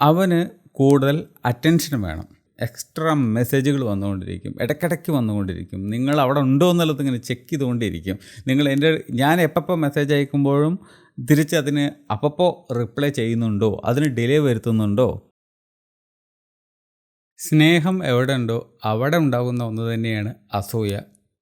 അവന് കൂടുതൽ അറ്റൻഷൻ വേണം. എക്സ്ട്രാ മെസ്സേജുകൾ വന്നുകൊണ്ടിരിക്കും, ഇടയ്ക്കിടയ്ക്ക് വന്നുകൊണ്ടിരിക്കും. നിങ്ങൾ അവിടെ ഉണ്ടോ എന്നുള്ളത് ഇങ്ങനെ ചെക്ക് ചെയ്തുകൊണ്ടിരിക്കും. ഞാൻ എപ്പോൾ മെസ്സേജ് അയക്കുമ്പോഴും തിരിച്ചതിന് അപ്പോൾ റിപ്ലൈ ചെയ്യുന്നുണ്ടോ, അതിന് ഡിലേ വരുത്തുന്നുണ്ടോ. സ്നേഹം എവിടെ ഉണ്ടോ അവിടെ ഉണ്ടാകുന്ന ഒന്ന് തന്നെയാണ് അസൂയ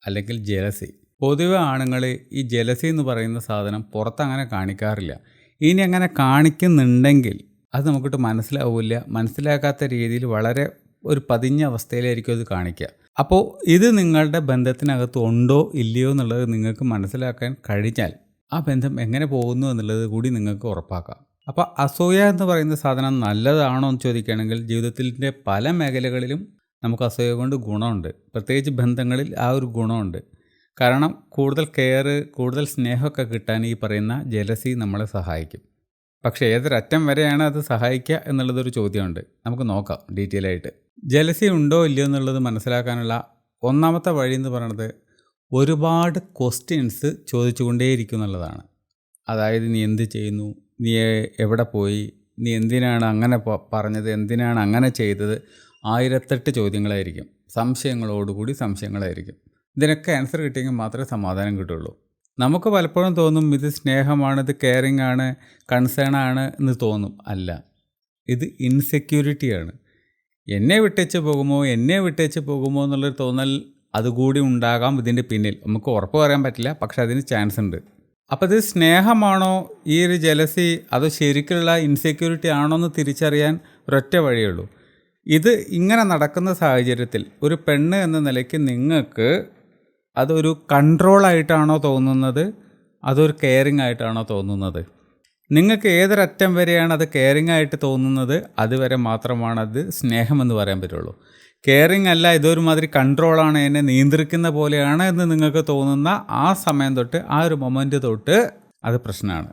അല്ലെങ്കിൽ ജലസി. പൊതുവെ ആണുങ്ങൾ ഈ ജലസി എന്ന് പറയുന്ന സാധനം പുറത്തങ്ങനെ കാണിക്കാറില്ല. ഇനി അങ്ങനെ കാണിക്കുന്നുണ്ടെങ്കിൽ അത് നമുക്കിട്ട് മനസ്സിലാവില്ല. മനസ്സിലാക്കാത്ത രീതിയിൽ വളരെ ഒരു പതിഞ്ഞ അവസ്ഥയിലായിരിക്കും അത് കാണിക്കുക. അപ്പോൾ ഇത് നിങ്ങളുടെ ബന്ധത്തിനകത്ത് ഉണ്ടോ ഇല്ലയോ എന്നുള്ളത് നിങ്ങൾക്ക് മനസ്സിലാക്കാൻ കഴിഞ്ഞാൽ ആ ബന്ധം എങ്ങനെ പോകുന്നു എന്നുള്ളത് കൂടി നിങ്ങൾക്ക് ഉറപ്പാക്കാം. അപ്പോൾ അസൂയ എന്ന് പറയുന്ന സാധനം നല്ലതാണോ എന്ന് ചോദിക്കുകയാണെങ്കിൽ ജീവിതത്തിൻ്റെ പല മേഖലകളിലും നമുക്ക് അസൂയ കൊണ്ട് ഗുണമുണ്ട്. പ്രത്യേകിച്ച് ബന്ധങ്ങളിൽ ആ ഒരു ഗുണമുണ്ട്. കാരണം കൂടുതൽ കെയർ, കൂടുതൽ സ്നേഹമൊക്കെ കിട്ടാൻ ഈ പറയുന്ന ജലസി നമ്മളെ സഹായിക്കും. പക്ഷേ ഏതൊരറ്റം വരെയാണ് അത് സഹായിക്കുക എന്നുള്ളതൊരു ചോദ്യമുണ്ട്. നമുക്ക് നോക്കാം ഡീറ്റെയിൽ ആയിട്ട്. ജലസി ഉണ്ടോ ഇല്ലയോ എന്നുള്ളത് മനസ്സിലാക്കാനുള്ള ഒന്നാമത്തെ വഴി എന്ന് പറയുന്നത് ഒരുപാട് ക്വസ്റ്റ്യൻസ് ചോദിച്ചുകൊണ്ടേയിരിക്കും എന്നുള്ളതാണ്. അതായത് നീ എന്ത് ചെയ്യുന്നു, നീ എവിടെ പോയി, നീ എന്തിനാണ് അങ്ങനെ പറഞ്ഞത്, എന്തിനാണ് അങ്ങനെ ചെയ്തത്, 1008 ചോദ്യങ്ങളായിരിക്കും. സംശയങ്ങളോടുകൂടി സംശയങ്ങളായിരിക്കും. ഇതിനൊക്കെ ആൻസർ കിട്ടിയെങ്കിൽ മാത്രമേ സമാധാനം കിട്ടുള്ളൂ. നമുക്ക് പലപ്പോഴും തോന്നും ഇത് സ്നേഹമാണ്, ഇത് കെയറിങ് ആണ്, കൺസേൺ ആണ് എന്ന് തോന്നും. അല്ല, ഇത് ഇൻസെക്യൂരിറ്റിയാണ്. എന്നെ വിട്ടേച്ച് പോകുമോ എന്നുള്ളൊരു തോന്നൽ അതുകൂടി ഉണ്ടാകാം ഇതിൻ്റെ പിന്നിൽ. നമുക്ക് ഉറപ്പ് പറയാൻ പറ്റില്ല, പക്ഷെ അതിന് ചാൻസ് ഉണ്ട്. അപ്പോൾ ഇത് സ്നേഹമാണോ ഈ ഒരു ജലസി, അതോ ശരിക്കുള്ള ഇൻസെക്യൂരിറ്റി ആണോ എന്ന് തിരിച്ചറിയാൻ ഒരൊറ്റ വഴിയുള്ളൂ. ഇത് ഇങ്ങനെ നടക്കുന്ന സാഹചര്യത്തിൽ ഒരു പെണ്ണ് എന്ന നിലയ്ക്ക് നിങ്ങൾക്ക് അതൊരു കൺട്രോളായിട്ടാണോ തോന്നുന്നത്, അതൊരു കെയറിങ് ആയിട്ടാണോ തോന്നുന്നത്? നിങ്ങൾക്ക് ഏതൊരറ്റം വരെയാണ് അത് കെയറിങ് ആയിട്ട് തോന്നുന്നത് അതുവരെ മാത്രമാണത് സ്നേഹമെന്ന് പറയാൻ പറ്റുള്ളൂ. കെയറിങ് അല്ല, ഇതൊരുമാതിരി കൺട്രോളാണ്, എന്നെ നിയന്ത്രിക്കുന്ന പോലെയാണ് എന്ന് നിങ്ങൾക്ക് തോന്നുന്ന ആ സമയം തൊട്ട്, ആ ഒരു മൊമെൻ്റ് തൊട്ട് അത് പ്രശ്നമാണ്,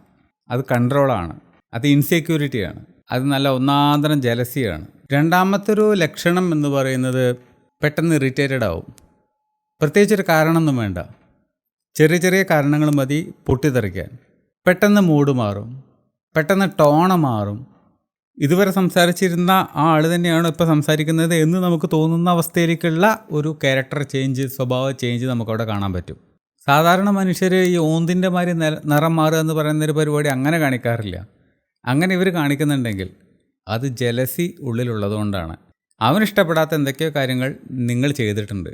അത് കൺട്രോളാണ്, അത് ഇൻസെക്യൂരിറ്റിയാണ്, അത് നല്ല ഒന്നാന്തരം ജലസിയാണ്. രണ്ടാമത്തൊരു ലക്ഷണം എന്ന് പറയുന്നത് പെട്ടെന്ന് ഇറിറ്റേറ്റഡ് ആവും. പ്രത്യേകിച്ചൊരു കാരണമൊന്നും വേണ്ട, ചെറിയ ചെറിയ കാരണങ്ങൾ മതി പൊട്ടിത്തെറിക്കാൻ. പെട്ടെന്ന് മൂഡ് മാറും, പെട്ടെന്ന് ടോണ് മാറും. ഇതുവരെ സംസാരിച്ചിരുന്ന ആ ആൾ തന്നെയാണോ ഇപ്പോൾ സംസാരിക്കുന്നത് എന്ന് നമുക്ക് തോന്നുന്ന അവസ്ഥയിലേക്കുള്ള ഒരു ക്യാരക്ടർ ചേഞ്ച്, സ്വഭാവ ചേഞ്ച് നമുക്കവിടെ കാണാൻ പറ്റും. സാധാരണ മനുഷ്യർ ഈ ഓന്തിൻ്റെ മാതിരി നിറം മാറുക എന്ന് പറയുന്നൊരു പരിപാടി അങ്ങനെ കാണിക്കാറില്ല. അങ്ങനെ ഇവർ കാണിക്കുന്നുണ്ടെങ്കിൽ അത് ജലസി ഉള്ളിലുള്ളതുകൊണ്ടാണ്. അവനിഷ്ടപ്പെടാത്ത എന്തൊക്കെയോ കാര്യങ്ങൾ നിങ്ങൾ ചെയ്തിട്ടുണ്ട്,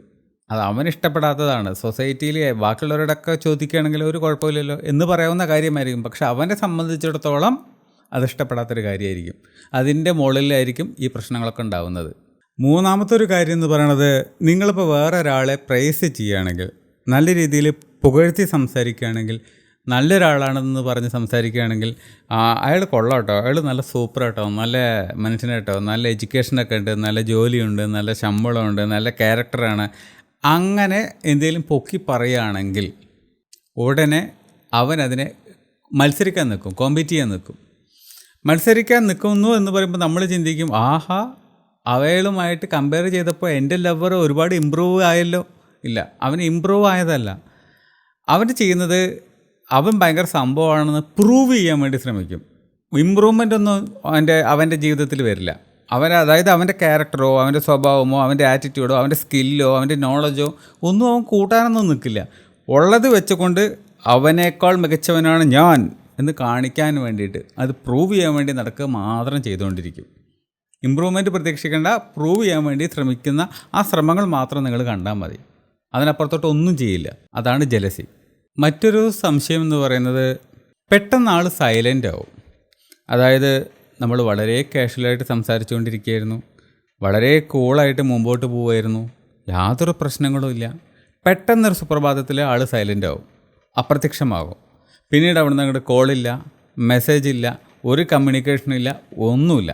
അത് അവനിഷ്ടപ്പെടാത്തതാണ്. സൊസൈറ്റിയിൽ ബാക്കിയുള്ളവരോടൊക്കെ ചോദിക്കുകയാണെങ്കിൽ ഒരു കുഴപ്പമില്ലല്ലോ എന്ന് പറയാവുന്ന കാര്യമായിരിക്കും. പക്ഷെ അവനെ സംബന്ധിച്ചിടത്തോളം അതിഷ്ടപ്പെടാത്തൊരു കാര്യമായിരിക്കും. അതിൻ്റെ മുകളിലായിരിക്കും ഈ പ്രശ്നങ്ങളൊക്കെ ഉണ്ടാകുന്നത്. മൂന്നാമത്തെ ഒരു കാര്യം എന്ന് പറയണത്, നിങ്ങളിപ്പോൾ വേറെ ഒരാളെ പ്രൈസ് ചെയ്യുകയാണെങ്കിൽ, നല്ല രീതിയിൽ പുകഴ്ത്തി സംസാരിക്കുകയാണെങ്കിൽ, നല്ലൊരാളാണെന്ന് പറഞ്ഞ് സംസാരിക്കുകയാണെങ്കിൽ, അയാൾ കൊള്ളാം കേട്ടോ, അയാൾ നല്ല സൂപ്പർ കേട്ടോ, നല്ല മനുഷ്യനാട്ടോ, നല്ല എഡ്യൂക്കേഷനൊക്കെ ഉണ്ട്, നല്ല ജോലിയുണ്ട്, നല്ല ശമ്പളമുണ്ട്, നല്ല ക്യാരക്ടറാണ്, അങ്ങനെ എന്തെങ്കിലും പൊക്കി പറയുകയാണെങ്കിൽ ഉടനെ അവൻ അതിനെ മത്സരിക്കാൻ നിൽക്കും, കോമ്പീറ്റ് ചെയ്യാൻ നിൽക്കും. മത്സരിക്കാൻ നിൽക്കുന്നു എന്ന് പറയുമ്പോൾ നമ്മൾ ചിന്തിക്കും, ആഹാ അവളുമായിട്ട് കമ്പയർ ചെയ്തപ്പോൾ എൻ്റെ ലവർ ഒരുപാട് ഇമ്പ്രൂവ് ആയല്ലോ. ഇല്ല, അവൻ ഇമ്പ്രൂവ് ആയതല്ല. അവൻ ചെയ്യുന്നത് അവൻ ഭയങ്കര സംഭവമാണെന്ന് പ്രൂവ് ചെയ്യാൻ വേണ്ടി ശ്രമിക്കും. ഇമ്പ്രൂവ്മെൻ്റ് ഒന്നും അവൻ്റെ ജീവിതത്തിൽ വരില്ല. അതായത് അവൻ്റെ ക്യാരക്ടറോ അവൻ്റെ സ്വഭാവമോ അവൻ്റെ ആറ്റിറ്റ്യൂഡോ അവൻ്റെ സ്കില്ലോ അവൻ്റെ നോളജോ ഒന്നും അവൻ കൂട്ടാനൊന്നും നിൽക്കില്ല. ഉള്ളത് വെച്ചുകൊണ്ട് അവനേക്കാൾ മികച്ചവനാണ് ഞാൻ എന്ന് കാണിക്കാൻ വേണ്ടിയിട്ട്, അത് പ്രൂവ് ചെയ്യാൻ വേണ്ടി നടക്കുക മാത്രം ചെയ്തുകൊണ്ടിരിക്കും. ഇമ്പ്രൂവ്മെൻറ്റ് പ്രതീക്ഷിക്കേണ്ട, പ്രൂവ് ചെയ്യാൻ വേണ്ടി ശ്രമിക്കുന്ന ആ ശ്രമങ്ങൾ മാത്രം നിങ്ങൾ കണ്ടാൽ മതി. അതിനപ്പുറത്തോട്ട് ഒന്നും ചെയ്യില്ല. അതാണ് ജലസി. മറ്റൊരു സംശയം എന്ന് പറയുന്നത്, പെട്ടെന്ന് ആൾ സൈലൻ്റ് ആവും. അതായത് നമ്മൾ വളരെ കാഷ്വലായിട്ട് സംസാരിച്ചുകൊണ്ടിരിക്കുകയായിരുന്നു, വളരെ കൂളായിട്ട് മുമ്പോട്ട് പോവുമായിരുന്നു, യാതൊരു പ്രശ്നങ്ങളും ഇല്ല. പെട്ടെന്നൊരു സുപ്രഭാതത്തിൽ ആൾ സൈലൻ്റ് ആവും, അപ്രത്യക്ഷമാകും. പിന്നീട് അവിടെ നിന്ന് അങ്ങോട്ട് കോളില്ല, മെസ്സേജില്ല, ഒരു കമ്മ്യൂണിക്കേഷനില്ല, ഒന്നുമില്ല.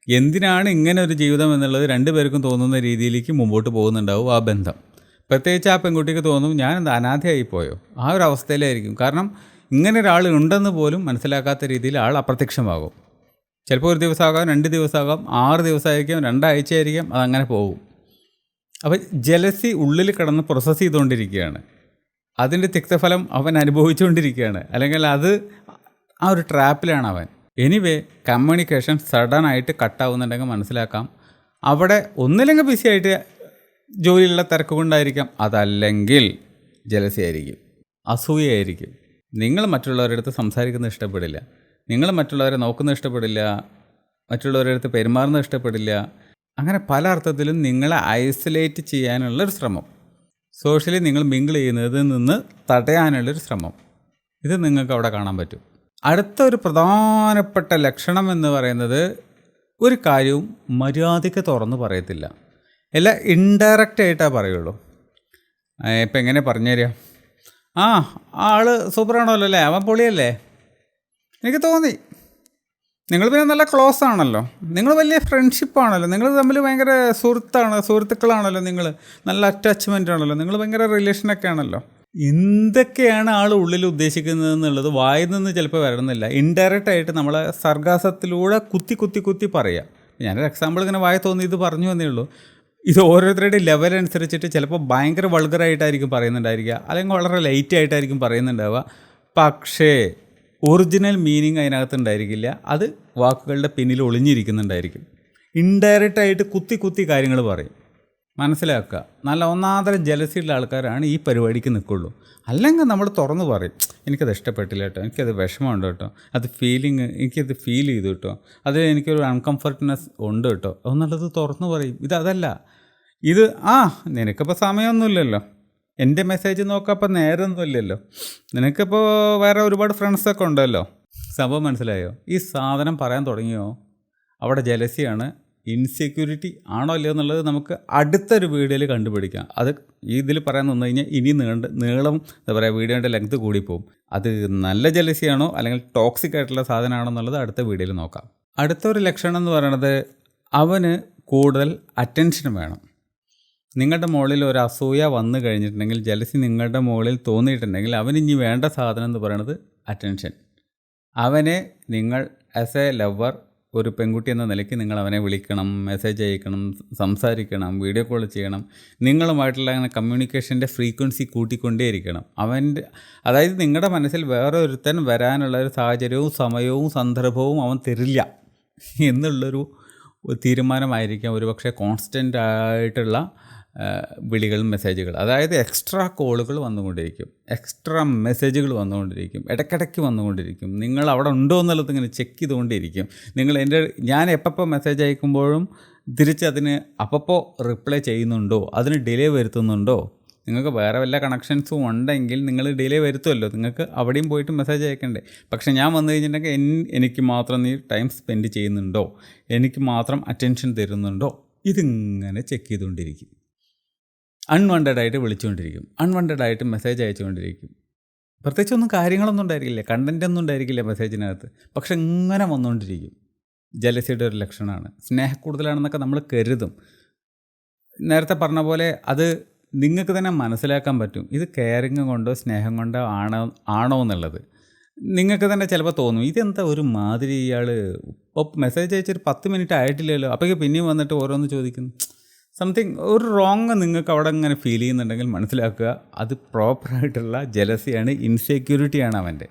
എന്തിനാണ് ഇങ്ങനെ ഒരു ജീവിതം എന്നുള്ളത് രണ്ടുപേർക്കും തോന്നുന്ന രീതിയിലേക്ക് മുമ്പോട്ട് പോകുന്നുണ്ടാവും ആ ബന്ധം. പ്രത്യേകിച്ച് ആ പെൺകുട്ടിക്ക് തോന്നും, ഞാൻ എന്താ അനാഥയായിപ്പോയോ, ആ ഒരു അവസ്ഥയിലായിരിക്കും. കാരണം ഇങ്ങനെ ഒരാൾ ഉണ്ടെന്ന് പോലും മനസ്സിലാക്കാത്ത രീതിയിൽ ആൾ അപ്രത്യക്ഷമാകും. ചിലപ്പോൾ ഒരു ദിവസമാകാം, 2 ദിവസമാകാം, 6 ദിവസമായിരിക്കാം, 2 ആഴ്ചയായിരിക്കാം, അതങ്ങനെ പോകും. അപ്പോൾ ജലസി ഉള്ളിൽ കിടന്ന് പ്രോസസ്സ് ചെയ്തുകൊണ്ടിരിക്കുകയാണ്. അതിൻ്റെ തിക്തഫലം അവൻ അനുഭവിച്ചുകൊണ്ടിരിക്കുകയാണ്. അല്ലെങ്കിൽ അത് ആ ഒരു ട്രാപ്പിലാണ് അവൻ. എനിവേ കമ്മ്യൂണിക്കേഷൻ സഡനായിട്ട് കട്ടാവുന്നുണ്ടെങ്കിൽ മനസ്സിലാക്കാം അവിടെ ഒന്നില്ലെങ്കിൽ ബിസി ആയിട്ട് ജോലിയിലുള്ള തിരക്ക് കൊണ്ടായിരിക്കാം, അതല്ലെങ്കിൽ ജലസി ആയിരിക്കും, അസൂയയായിരിക്കും. നിങ്ങൾ മറ്റുള്ളവരുടെ അടുത്ത് സംസാരിക്കുന്നത് ഇഷ്ടപ്പെടില്ല, നിങ്ങൾ മറ്റുള്ളവരെ നോക്കുന്നത് ഇഷ്ടപ്പെടില്ല, മറ്റുള്ളവരുടെ അടുത്ത് പെരുമാറുന്നത് ഇഷ്ടപ്പെടില്ല. അങ്ങനെ പല അർത്ഥത്തിലും നിങ്ങളെ ഐസൊലേറ്റ് ചെയ്യാനുള്ളൊരു ശ്രമം, സോഷ്യലി നിങ്ങൾ മിങ്കിൾ ചെയ്യുന്നതിൽ നിന്ന് തടയാനുള്ളൊരു ശ്രമം, ഇത് നിങ്ങൾക്ക് അവിടെ കാണാൻ പറ്റും. അടുത്ത ഒരു പ്രധാനപ്പെട്ട ലക്ഷണം എന്ന് പറയുന്നത് ഒരു കാര്യവും മര്യാദയ്ക്ക് തുറന്ന് പറയത്തില്ല, എല്ലാം ഇൻഡയറക്റ്റ് ആയിട്ടാണ് പറയുള്ളൂ. ഇപ്പം എങ്ങനെ പറഞ്ഞു തരിക? ആൾ സൂപ്പറാണല്ലോ അല്ലേ, അവൻ പൊളിയല്ലേ, എനിക്ക് തോന്നി, നിങ്ങൾ പിന്നെ നല്ല ക്ലോസ് ആണല്ലോ, നിങ്ങൾ വലിയ ഫ്രണ്ട്ഷിപ്പാണല്ലോ, നിങ്ങൾ തമ്മിൽ ഭയങ്കര സുഹൃത്തുക്കളാണല്ലോ, നിങ്ങൾ നല്ല അറ്റാച്ച്മെൻ്റ് ആണല്ലോ, നിങ്ങൾ ഭയങ്കര റിലേഷനൊക്കെ ആണല്ലോ. എന്തൊക്കെയാണ് ആൾ ഉള്ളിൽ ഉദ്ദേശിക്കുന്നത് എന്നുള്ളത് വായിൽ നിന്ന് ചിലപ്പോൾ വരണമെന്നില്ല, ഇൻഡയറക്റ്റ് ആയിട്ട് നമ്മളെ സർഗാസത്തിലൂടെ കുത്തി പറയാം. ഞാനൊരു എക്സാമ്പിൾ ഇങ്ങനെ വായ തോന്നി ഇത് പറഞ്ഞു എന്നേ ഉള്ളൂ. ഇത് ഓരോരുത്തരുടെ ലെവൽ അനുസരിച്ചിട്ട് ചിലപ്പോൾ ഭയങ്കര വൾഗറായിട്ടായിരിക്കും പറയുന്നുണ്ടായിരിക്കുക, അല്ലെങ്കിൽ വളരെ ലൈറ്റായിട്ടായിരിക്കും പറയുന്നുണ്ടാവുക. പക്ഷേ ഒറിജിനൽ മീനിങ് അതിനകത്ത് ഉണ്ടായിരിക്കില്ല, അത് വാക്കുകളുടെ പിന്നിൽ ഒളിഞ്ഞിരിക്കുന്നുണ്ടായിരിക്കും. ഇൻഡയറക്റ്റായിട്ട് കുത്തി കാര്യങ്ങൾ പറയും. മനസ്സിലാക്കുക, നല്ല ഒന്നാന്തരം ജലസിയുള്ള ആൾക്കാരാണ് ഈ പരിപാടിക്ക് നിൽക്കുള്ളൂ. അല്ലെങ്കിൽ നമ്മൾ തുറന്ന് പറയും, എനിക്കത് ഇഷ്ടപ്പെട്ടില്ല കേട്ടോ, എനിക്കത് വിഷമമുണ്ട് കേട്ടോ, അത് എനിക്കത് ഫീൽ ചെയ്തു കേട്ടോ, അതിൽ എനിക്കൊരു അൺകംഫർട്ട്നെസ് ഉണ്ട് കേട്ടോ എന്നുള്ളത് തുറന്ന് പറയും. ഇതല്ല, ഇത് നിനക്കിപ്പോൾ സമയമൊന്നുമില്ലല്ലോ, എൻ്റെ മെസ്സേജ് നോക്കാപ്പോൾ നേരമൊന്നുമില്ലല്ലോ, നിനക്കിപ്പോൾ വേറെ ഒരുപാട് ഫ്രണ്ട്സൊക്കെ ഉണ്ടല്ലോ. സംഭവം മനസ്സിലായോ? ഈ സാധനം പറയാൻ തുടങ്ങിയോ അവിടെ ജലസിയാണ്, ഇൻസെക്യൂരിറ്റി ആണോ അല്ലയോ എന്നുള്ളത് നമുക്ക് അടുത്തൊരു വീഡിയോയിൽ കണ്ടുപിടിക്കാം. അത് ഇതിൽ പറയാൻ നിന്ന് കഴിഞ്ഞാൽ ഇനി നീളം എന്താ പറയുക, വീഡിയോയുടെ ലെങ്ത് കൂടിപ്പോവും. അത് നല്ല ജലസിയാണോ അല്ലെങ്കിൽ ടോക്സിക് ആയിട്ടുള്ള സാധനമാണോ എന്നുള്ളത് അടുത്ത വീഡിയോയിൽ നോക്കാം. അടുത്തൊരു ലക്ഷണം എന്ന് പറയുന്നത് അവന് കൂടുതൽ അറ്റൻഷൻ വേണം. നിങ്ങളുടെ മുകളിൽ ഒരു അസൂയ വന്നു കഴിഞ്ഞിട്ടുണ്ടെങ്കിൽ, ജലസി നിങ്ങളുടെ മുകളിൽ തോന്നിയിട്ടുണ്ടെങ്കിൽ, അവനിനി വേണ്ട സാധനം എന്ന് പറയുന്നത് അറ്റൻഷൻ. അവനെ നിങ്ങൾ ആസ് എ ലവർ, ഒരു പെൺകുട്ടി എന്ന നിലയ്ക്ക് നിങ്ങൾ അവനെ വിളിക്കണം, മെസ്സേജ് അയക്കണം, സംസാരിക്കണം, വീഡിയോ കോൾ ചെയ്യണം, നിങ്ങളുമായിട്ടുള്ള കമ്മ്യൂണിക്കേഷൻ്റെ ഫ്രീക്വൻസി കൂട്ടിക്കൊണ്ടേയിരിക്കണം. അതായത് നിങ്ങളുടെ മനസ്സിൽ വേറെ ഒരുത്തൻ വരാനുള്ള ഒരു സാഹചര്യവും സമയവും സന്ദർഭവും അവൻ തരില്ല എന്നുള്ളൊരു തീരുമാനമായിരിക്കാം ഒരുപക്ഷെ കോൺസ്റ്റൻ്റ് ആയിട്ടുള്ള വിളികളും മെസ്സേജുകൾ. അതായത് എക്സ്ട്രാ കോളുകൾ വന്നുകൊണ്ടിരിക്കും, എക്സ്ട്രാ മെസ്സേജുകൾ വന്നുകൊണ്ടിരിക്കും, ഇടയ്ക്കിടയ്ക്ക് വന്നുകൊണ്ടിരിക്കും. നിങ്ങൾ അവിടെ ഉണ്ടോ എന്നുള്ളത് ഇങ്ങനെ ചെക്ക് ചെയ്തുകൊണ്ടിരിക്കും. ഞാൻ എപ്പോൾ മെസ്സേജ് അയക്കുമ്പോഴും തിരിച്ചതിന് അപ്പോൾ റിപ്ലൈ ചെയ്യുന്നുണ്ടോ, അതിന് ഡിലേ വരുത്തുന്നുണ്ടോ. നിങ്ങൾക്ക് വേറെ വല്ല കണക്ഷൻസും ഉണ്ടെങ്കിൽ നിങ്ങൾ ഡിലേ വരുത്തുമല്ലോ, നിങ്ങൾക്ക് അവിടെയും പോയിട്ട് മെസ്സേജ് അയക്കണ്ടേ. പക്ഷേ ഞാൻ വന്നു കഴിഞ്ഞിട്ടുണ്ടെങ്കിൽ എനിക്ക് മാത്രം നീ ടൈം സ്പെൻഡ് ചെയ്യുന്നുണ്ടോ, എനിക്ക് മാത്രം അറ്റൻഷൻ തരുന്നുണ്ടോ, ഇതിങ്ങനെ ചെക്ക് ചെയ്തുകൊണ്ടിരിക്കും. അൺവാണ്ടഡായിട്ട് വിളിച്ചുകൊണ്ടിരിക്കും, അൺവാണ്ടഡായിട്ട് മെസ്സേജ് അയച്ചുകൊണ്ടിരിക്കും. പ്രത്യേകിച്ചൊന്നും കാര്യങ്ങളൊന്നും ഉണ്ടായിരിക്കില്ല, കണ്ടൻറ്റൊന്നും ഉണ്ടായിരിക്കില്ല മെസ്സേജിനകത്ത്, പക്ഷെ ഇങ്ങനെ വന്നുകൊണ്ടിരിക്കും. ജലസിയുടെ ഒരു ലക്ഷണമാണ്. സ്നേഹക്കൂടുതലാണെന്നൊക്കെ നമ്മൾ കരുതും. നേരത്തെ പറഞ്ഞ പോലെ അത് നിങ്ങൾക്ക് തന്നെ മനസ്സിലാക്കാൻ പറ്റും, ഇത് കെയറിങ് കൊണ്ടോ സ്നേഹം കൊണ്ടോ ആണോ എന്നുള്ളത്. നിങ്ങൾക്ക് തന്നെ ചിലപ്പോൾ തോന്നും, ഇതെന്താ ഒരു മാതിരി, ഇയാൾ ഇപ്പോൾ മെസ്സേജ് അയച്ചൊരു 10 മിനിറ്റ് ആയിട്ടില്ലല്ലോ, അപ്പോഴേക്ക് പിന്നെയും വന്നിട്ട് ഓരോന്ന് ചോദിക്കുന്നു. സംതിങ് ഒരു റോങ് നിങ്ങൾക്ക് അവിടെ ഇങ്ങനെ ഫീൽ ചെയ്യുന്നുണ്ടെങ്കിൽ മനസ്സിലാക്കുക, അത് പ്രോപ്പറായിട്ടുള്ള ജലസിയാണ്, ഇൻസെക്യൂരിറ്റിയാണ് അവൻ്റെ.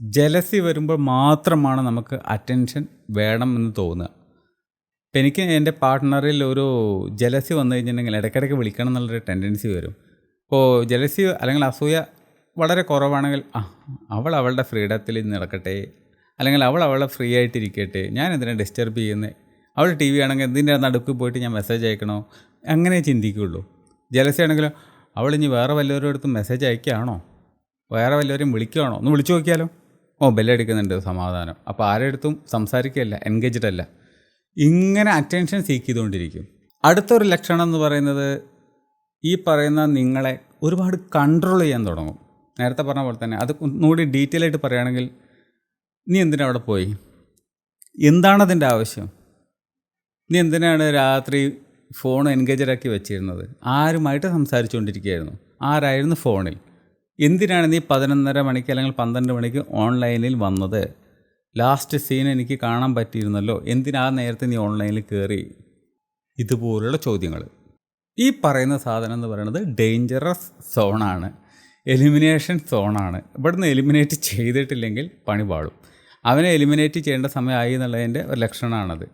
ജലസി വരുമ്പോൾ മാത്രമാണ് നമുക്ക് അറ്റൻഷൻ വേണം എന്ന് തോന്നുക. ഇപ്പം എനിക്ക് എൻ്റെ പാർട്ട്ണറിൽ ഒരു ജലസി വന്നു കഴിഞ്ഞിട്ടുണ്ടെങ്കിൽ ഇടയ്ക്കിടയ്ക്ക് വിളിക്കണം എന്നുള്ളൊരു ടെൻഡൻസി വരും. ഇപ്പോൾ ജലസി അല്ലെങ്കിൽ അസൂയ വളരെ കുറവാണെങ്കിൽ അവളുടെ ഫ്രീഡത്തിൽ നടക്കട്ടെ, അല്ലെങ്കിൽ അവളെ ഫ്രീ ആയിട്ടിരിക്കട്ടെ, ഞാൻ എന്തിനാ ഡിസ്റ്റർബ് ചെയ്യുന്നത്, അവൾ ടി വി ആണെങ്കിൽ എന്തിൻ്റെ നടുക്ക് പോയിട്ട് ഞാൻ മെസ്സേജ് അയക്കണോ, അങ്ങനെ ചിന്തിക്കുകയുള്ളൂ. ജലസി ആണെങ്കിലോ അവളിനി വേറെ വല്ലവരുടെ അടുത്ത് മെസ്സേജ് അയക്കുകയാണോ, വേറെ വല്ലവരെയും വിളിക്കുകയാണോ, ഒന്ന് വിളിച്ചു നോക്കിയാലോ, ബെല്ലടിക്കുന്നുണ്ട്, സമാധാനം. അപ്പോൾ ആരുടെ അടുത്തും സംസാരിക്കുകയല്ല, എൻഗേജ്ഡ് അല്ല, ഇങ്ങനെ അറ്റൻഷൻ സീക്ക് ചെയ്തുകൊണ്ടിരിക്കും. അടുത്തൊരു ലക്ഷണം എന്ന് പറയുന്നത് ഈ പറയുന്ന നിങ്ങളെ ഒരുപാട് കൺട്രോൾ ചെയ്യാൻ തുടങ്ങും. നേരത്തെ പറഞ്ഞ പോലെ തന്നെ അത് ഒന്നുകൂടി ഡീറ്റെയിൽ ആയിട്ട് പറയുകയാണെങ്കിൽ, നീ എന്തിനാ അവിടെ പോയി, എന്താണതിൻ്റെ ആവശ്യം, നീ എന്തിനാണ് രാത്രി ഫോൺ എൻഗേജഡാക്കി വെച്ചിരുന്നത്, ആരുമായിട്ട് സംസാരിച്ചുകൊണ്ടിരിക്കുകയായിരുന്നു, ആരായിരുന്നു ഫോണിൽ, എന്തിനാണ് നീ 11:30 മണിക്ക് അല്ലെങ്കിൽ 12 മണിക്ക് ഓൺലൈനിൽ വന്നത്, ലാസ്റ്റ് സീൻ എനിക്ക് കാണാൻ പറ്റിയിരുന്നല്ലോ, എന്തിനാ നേരത്തെ നീ ഓൺലൈനിൽ കയറി, ഇതുപോലുള്ള ചോദ്യങ്ങൾ. ഈ പറയുന്ന സാധനം എന്ന് പറയുന്നത് ഡേഞ്ചറസ് സോണാണ്, എലിമിനേഷൻ സോണാണ്. ഇവിടുന്ന് എലിമിനേറ്റ് ചെയ്തിട്ടില്ലെങ്കിൽ പണി പാടും. അവനെ എലിമിനേറ്റ് ചെയ്യേണ്ട സമയമായി എന്നുള്ളതിൻ്റെ ഒരു ലക്ഷണമാണത്.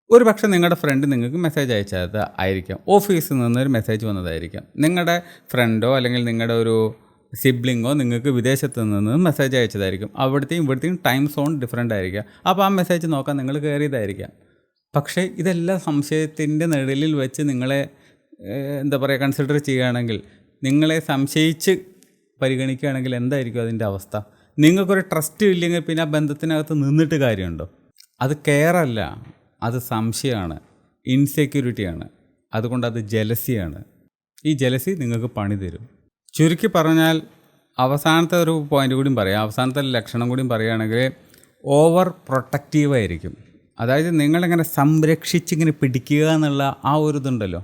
ഒരു പക്ഷേ നിങ്ങളുടെ ഫ്രണ്ട് നിങ്ങൾക്ക് മെസ്സേജ് അയച്ചത് ആയിരിക്കാം, ഓഫീസിൽ നിന്നൊരു മെസ്സേജ് വന്നതായിരിക്കാം, നിങ്ങളുടെ ഫ്രണ്ടോ അല്ലെങ്കിൽ നിങ്ങളുടെ ഒരു സിബ്ലിങ്ങോ നിങ്ങൾക്ക് വിദേശത്ത് നിന്ന് മെസ്സേജ് അയച്ചതായിരിക്കും. അവിടുത്തെയും ഇവിടുത്തെയും ടൈം സോൺ ഡിഫറെൻ്റ് ആയിരിക്കാം. അപ്പോൾ ആ മെസ്സേജ് നോക്കാൻ നിങ്ങൾ കയറിയതായിരിക്കാം. പക്ഷേ ഇതെല്ലാം സംശയത്തിൻ്റെ നിഴലിൽ വെച്ച് നിങ്ങളെ എന്താ പറയുക കൺസിഡർ ചെയ്യുകയാണെങ്കിൽ, നിങ്ങളെ സംശയിച്ച് പരിഗണിക്കുകയാണെങ്കിൽ എന്തായിരിക്കും അതിൻ്റെ അവസ്ഥ? നിങ്ങൾക്കൊരു ട്രസ്റ്റ് ഇല്ലെങ്കിൽ പിന്നെ ആ ബന്ധത്തിനകത്ത് നിന്നിട്ട് കാര്യമുണ്ടോ? അത് കെയറല്ല, അത് സംശയമാണ്, ഇൻസെക്യൂരിറ്റിയാണ്. അതുകൊണ്ട് അത് ജലസിയാണ്. ഈ ജലസി നിങ്ങൾക്ക് പണി തരും. ചുരുക്കി പറഞ്ഞാൽ അവസാനത്തെ ഒരു പോയിൻ്റ് കൂടിയും പറയാം, അവസാനത്തെ ലക്ഷണം കൂടിയും പറയുകയാണെങ്കിൽ ഓവർ പ്രൊട്ടക്റ്റീവായിരിക്കും. അതായത് നിങ്ങളിങ്ങനെ സംരക്ഷിച്ചിങ്ങനെ പിടിക്കുക എന്നുള്ള ആ ഒരു ഇതുണ്ടല്ലോ,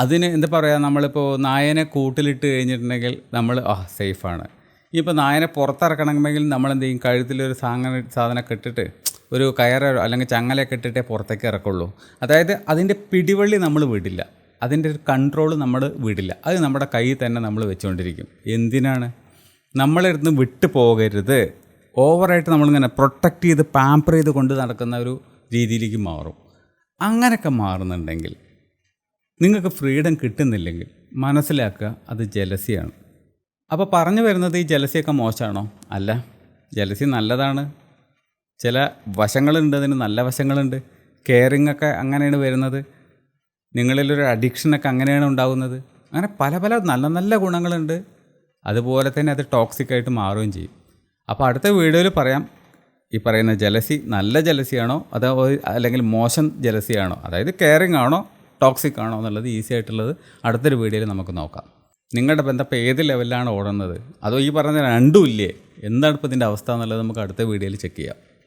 അതിന് എന്താ പറയുക, നമ്മളിപ്പോൾ നായനെ കൂട്ടിലിട്ട് കഴിഞ്ഞിട്ടുണ്ടെങ്കിൽ നമ്മൾ സേഫാണ്. ഇപ്പോൾ നായനെ പുറത്തിറക്കണമെങ്കിൽ നമ്മളെന്ത് ചെയ്യും, കഴുത്തിലൊരു സാധനമൊക്കെ ഇട്ടിട്ട് ഒരു കയറോ അല്ലെങ്കിൽ ചങ്ങലയൊക്കെ ഇട്ടിട്ടേ പുറത്തേക്ക് ഇറക്കുള്ളൂ. അതായത് അതിൻ്റെ പിടിവള്ളി നമ്മൾ വിടില്ല, അതിൻ്റെ ഒരു കൺട്രോൾ നമ്മൾ വിടില്ല, അത് നമ്മുടെ കയ്യിൽ തന്നെ നമ്മൾ വെച്ചുകൊണ്ടിരിക്കും. എന്തിനാണ്? നമ്മളിരുന്ന് വിട്ടു പോകരുത്. ഓവറായിട്ട് നമ്മളിങ്ങനെ പ്രൊട്ടക്റ്റ് ചെയ്ത് പാമ്പർ ചെയ്ത് കൊണ്ട് നടക്കുന്ന ഒരു രീതിയിലേക്ക് മാറും. അങ്ങനെയൊക്കെ മാറുന്നുണ്ടെങ്കിൽ, നിങ്ങൾക്ക് ഫ്രീഡം കിട്ടുന്നില്ലെങ്കിൽ മനസ്സിലാക്കുക അത് ജലസിയാണ്. അപ്പോൾ പറഞ്ഞു വരുന്നത് ഈ ജലസിയൊക്കെ മോശമാണോ? അല്ല, ജലസി നല്ലതാണ്. ചില വശങ്ങളുണ്ട്, അതിന് നല്ല വശങ്ങളുണ്ട്. കെയറിങ്ങൊക്കെ അങ്ങനെയാണ് വരുന്നത്. നിങ്ങളിലൊരു അഡിക്ഷനൊക്കെ അങ്ങനെയാണ് ഉണ്ടാകുന്നത്. അങ്ങനെ പല പല നല്ല നല്ല ഗുണങ്ങളുണ്ട്. അതുപോലെ തന്നെ അത് ടോക്സിക്കായിട്ട് മാറുകയും ചെയ്യും. അപ്പോൾ അടുത്ത വീഡിയോയിൽ പറയാം ഈ പറയുന്ന ജലസി നല്ല ജലസിയാണോ അതോ അല്ലെങ്കിൽ മോശം ജലസിയാണോ, അതായത് കെയറിങ് ആണോ ടോക്സിക് ആണോ എന്നുള്ളത് ഈസി ആയിട്ടുള്ളത് അടുത്തൊരു വീഡിയോയിൽ നമുക്ക് നോക്കാം. നിങ്ങളുടെ ബന്ധം ഇപ്പോൾ ഏത് ലെവലിലാണ് ഓടുന്നത്, അതോ ഈ പറഞ്ഞ രണ്ടും ഇല്ലേ, എന്താണ് ഇപ്പോൾ ഇതിൻ്റെ അവസ്ഥ എന്നുള്ളത് നമുക്ക് അടുത്ത വീഡിയോയിൽ ചെക്ക് ചെയ്യാം.